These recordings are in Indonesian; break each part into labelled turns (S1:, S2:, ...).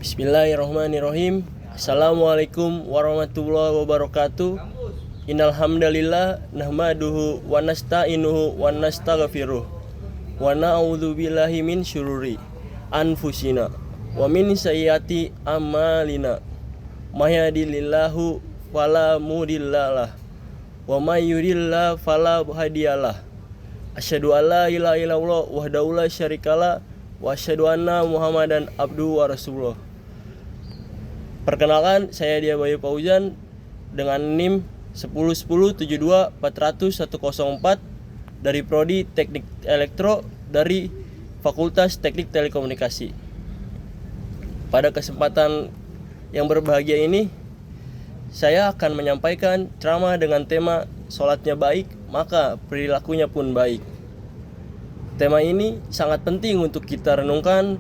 S1: Bismillahirrahmanirrahim. Assalamualaikum warahmatullahi wabarakatuh. Innal hamdalillah nahmaduhu wa nasta'inuhu wa nastaghfiruh wa na'udzu billahi min syururi anfusina wa min sayyiati a'malina. May yahdihillahu fala mudhillalah wa may yudhlil fala hadiyalah. Asyhadu an la ilaha illallah wahdahu la syarikalah wa asyhadu anna Muhammadan abduhu wa rasuluh. Perkenalkan, saya Dia Bayu Fauzan dengan NIM 10107240104 dari Prodi Teknik Elektro dari Fakultas Teknik Telekomunikasi. Pada kesempatan yang berbahagia ini, saya akan menyampaikan ceramah dengan tema sholatnya baik, maka perilakunya pun baik. Tema ini sangat penting untuk kita renungkan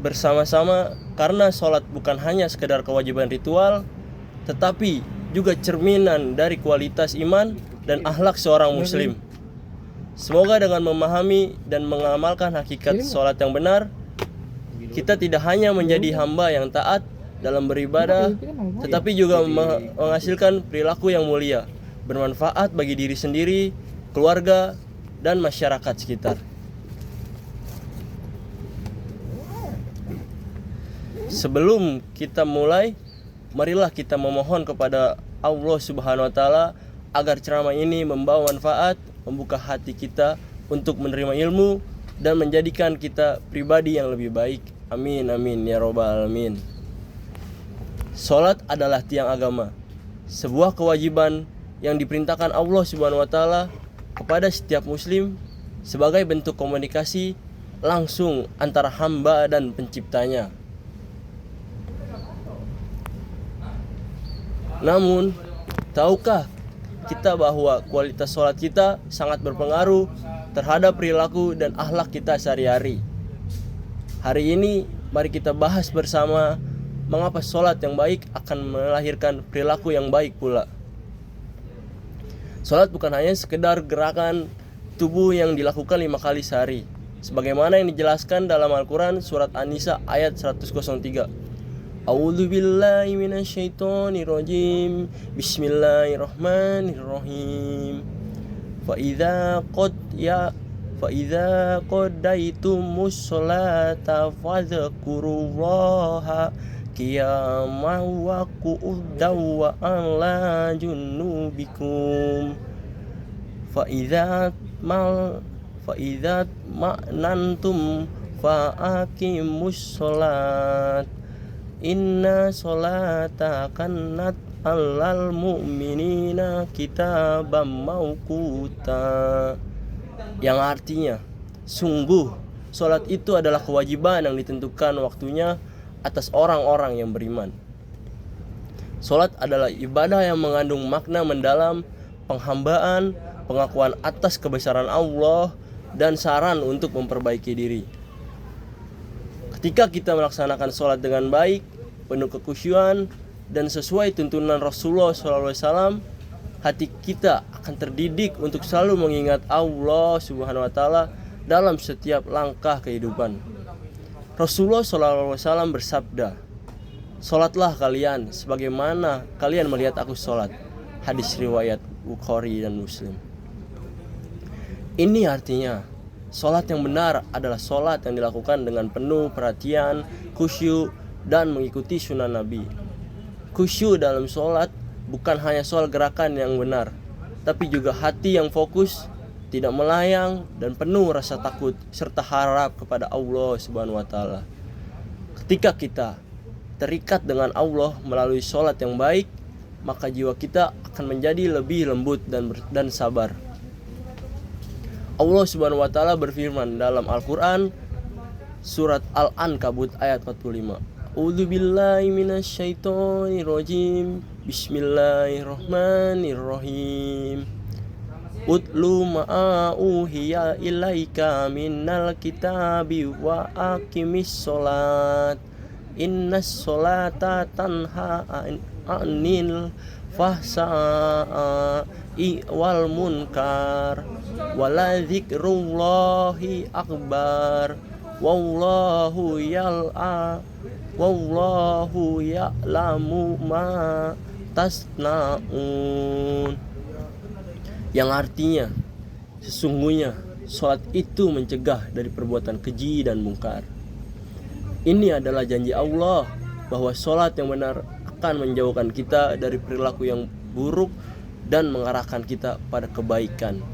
S1: bersama-sama karena sholat bukan hanya sekedar kewajiban ritual, tetapi juga cerminan dari kualitas iman dan akhlak seorang muslim. Semoga dengan memahami dan mengamalkan hakikat sholat yang benar, kita tidak hanya menjadi hamba yang taat dalam beribadah, tetapi juga menghasilkan perilaku yang mulia, bermanfaat bagi diri sendiri, keluarga, dan masyarakat sekitar. Sebelum kita mulai, marilah kita memohon kepada Allah Subhanahu wa taala agar ceramah ini membawa manfaat, membuka hati kita untuk menerima ilmu dan menjadikan kita pribadi yang lebih baik. Amin amin ya robbal alamin. Salat adalah tiang agama, sebuah kewajiban yang diperintahkan Allah Subhanahu wa taala kepada setiap muslim sebagai bentuk komunikasi langsung antara hamba dan penciptanya. Namun, tahukah kita bahwa kualitas sholat kita sangat berpengaruh terhadap perilaku dan akhlak kita sehari-hari? Hari ini, mari kita bahas bersama mengapa sholat yang baik akan melahirkan perilaku yang baik pula. Sholat bukan hanya sekedar gerakan tubuh yang dilakukan 5 kali sehari, sebagaimana yang dijelaskan dalam Al-Quran surat An-Nisa ayat 103. A'udzu billahi minasyaitonir rajim. Bismillahirrahmanirrahim. Fa idza qadaitumus sholata fadhkurullaha qiyaman wa qu'udan wa 'ala junubikum. Fa idza ma'nantum fa aqimus sholat. Inna sholata kanat alal mu'minina kitaban mauquta. Yang artinya, sungguh sholat itu adalah kewajiban yang ditentukan waktunya atas orang-orang yang beriman. Sholat adalah ibadah yang mengandung makna mendalam, penghambaan, pengakuan atas kebesaran Allah, dan saran untuk memperbaiki diri. Ketika kita melaksanakan sholat dengan baik, penuh kekhusyuan, dan sesuai tuntunan Rasulullah SAW, hati kita akan terdidik untuk selalu mengingat Allah Subhanahu wa taala dalam setiap langkah kehidupan. Rasulullah SAW bersabda, "Sholatlah kalian sebagaimana kalian melihat aku sholat." Hadis riwayat Bukhari dan Muslim. Ini artinya sholat yang benar adalah sholat yang dilakukan dengan penuh perhatian, khusyuk, dan mengikuti sunnah Nabi. Khusyuk dalam sholat bukan hanya soal gerakan yang benar, tapi juga hati yang fokus, tidak melayang, dan penuh rasa takut serta harap kepada Allah Subhanahu wa taala. Ketika kita terikat dengan Allah melalui sholat yang baik, maka jiwa kita akan menjadi lebih lembut dan sabar. Allah Subhanahu wa taala berfirman dalam Al-Qur'an surat Al-Ankabut ayat 45. A'udzu billahi minasyaitonir rajim. Bismillahirrahmanirrahim. Utlu ma uhiya ilaika minal kitabi wa aqimis sholat. Innas sholata tanha anil fahsya'i wal munkar wala dzikrullahi akbar wallahu wallahu ya'lamu ma tasnaun, yang artinya sesungguhnya sholat itu mencegah dari perbuatan keji dan mungkar. Ini adalah janji Allah bahwa sholat yang benar akan menjauhkan kita dari perilaku yang buruk dan mengarahkan kita pada kebaikan.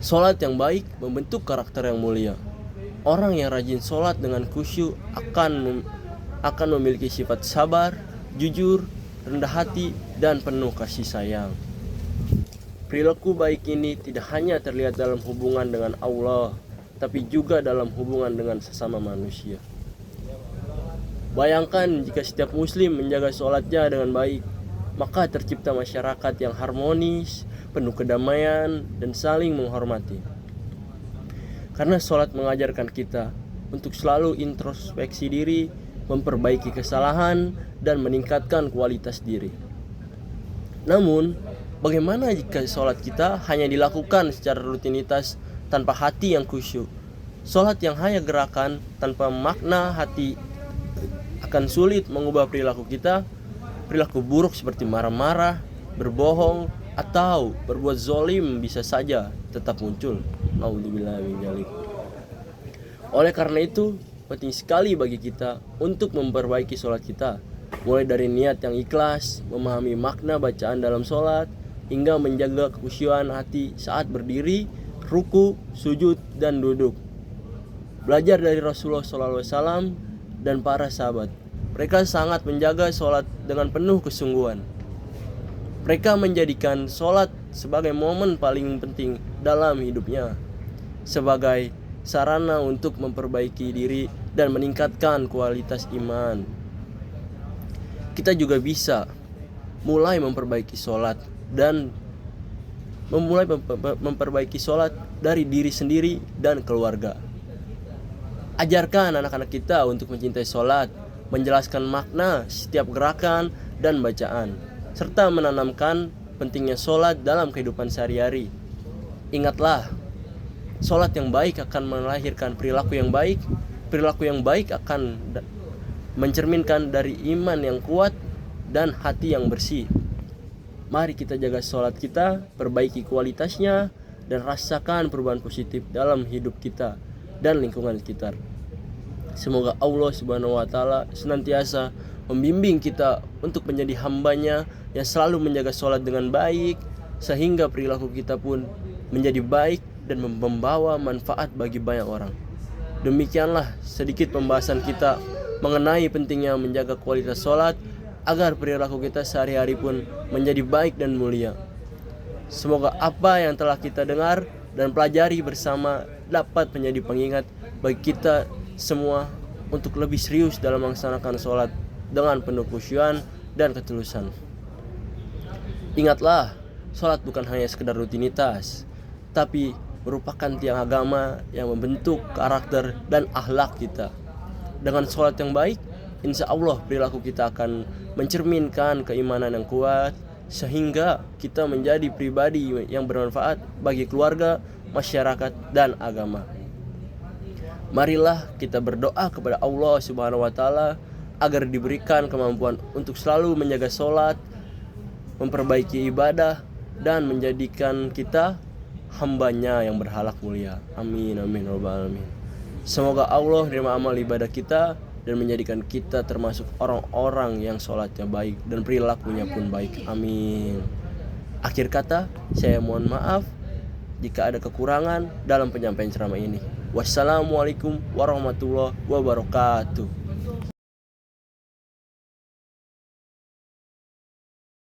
S1: Sholat yang baik membentuk karakter yang mulia. Orang yang rajin sholat dengan khusyuk akan memiliki sifat sabar, jujur, rendah hati, dan penuh kasih sayang. Perilaku baik ini tidak hanya terlihat dalam hubungan dengan Allah, tapi juga dalam hubungan dengan sesama manusia. Bayangkan jika setiap muslim menjaga sholatnya dengan baik, maka tercipta masyarakat yang harmonis, penuh kedamaian, dan saling menghormati. Karena sholat mengajarkan kita untuk selalu introspeksi diri, memperbaiki kesalahan, dan meningkatkan kualitas diri. Namun, bagaimana jika sholat kita hanya dilakukan secara rutinitas tanpa hati yang khusyuk? Sholat yang hanya gerakan tanpa makna hati akan sulit mengubah perilaku kita. Perilaku buruk seperti marah-marah, berbohong, atau berbuat zolim bisa saja tetap muncul. Naudzubillah min dzalik. Oleh karena itu, penting sekali bagi kita untuk memperbaiki sholat kita, mulai dari niat yang ikhlas, memahami makna bacaan dalam sholat, hingga menjaga kekhusyuan hati saat berdiri, ruku, sujud, dan duduk. Belajar dari Rasulullah SAW dan para sahabat. Mereka sangat menjaga sholat dengan penuh kesungguhan. Mereka menjadikan sholat sebagai momen paling penting dalam hidupnya, sebagai sarana untuk memperbaiki diri dan meningkatkan kualitas iman. Kita juga bisa mulai memperbaiki sholat dan memperbaiki sholat dari diri sendiri dan keluarga. Ajarkan anak-anak kita untuk mencintai sholat, menjelaskan makna setiap gerakan dan bacaan, serta menanamkan pentingnya sholat dalam kehidupan sehari-hari. Ingatlah, sholat yang baik akan melahirkan perilaku yang baik. Perilaku yang baik akan mencerminkan dari iman yang kuat dan hati yang bersih. Mari kita jaga sholat kita, perbaiki kualitasnya, dan rasakan perubahan positif dalam hidup kita dan lingkungan sekitar. Semoga Allah Subhanahu wa Ta'ala senantiasa membimbing kita untuk menjadi hambanya yang selalu menjaga sholat dengan baik, sehingga perilaku kita pun menjadi baik dan membawa manfaat bagi banyak orang. Demikianlah sedikit pembahasan kita mengenai pentingnya menjaga kualitas sholat agar perilaku kita sehari-hari pun menjadi baik dan mulia. Semoga apa yang telah kita dengar dan pelajari bersama dapat menjadi pengingat bagi kita semua untuk lebih serius dalam melaksanakan sholat dengan penuh khusyuan dan ketulusan. Ingatlah, sholat bukan hanya sekedar rutinitas, tapi merupakan tiang agama yang membentuk karakter dan akhlak kita. Dengan sholat yang baik, insya Allah perilaku kita akan mencerminkan keimanan yang kuat, sehingga kita menjadi pribadi yang bermanfaat bagi keluarga, masyarakat, dan agama. Marilah kita berdoa kepada Allah Subhanahu wa Ta'ala agar diberikan kemampuan untuk selalu menjaga sholat, memperbaiki ibadah, dan menjadikan kita hambanya yang berhalak mulia. Amin amin rabbal alamin. Semoga Allah menerima amal ibadah kita dan menjadikan kita termasuk orang-orang yang sholatnya baik dan perilakunya pun baik. Amin. Akhir kata, saya mohon maaf jika ada kekurangan dalam penyampaian ceramah ini. Wassalamualaikum warahmatullahi wabarakatuh.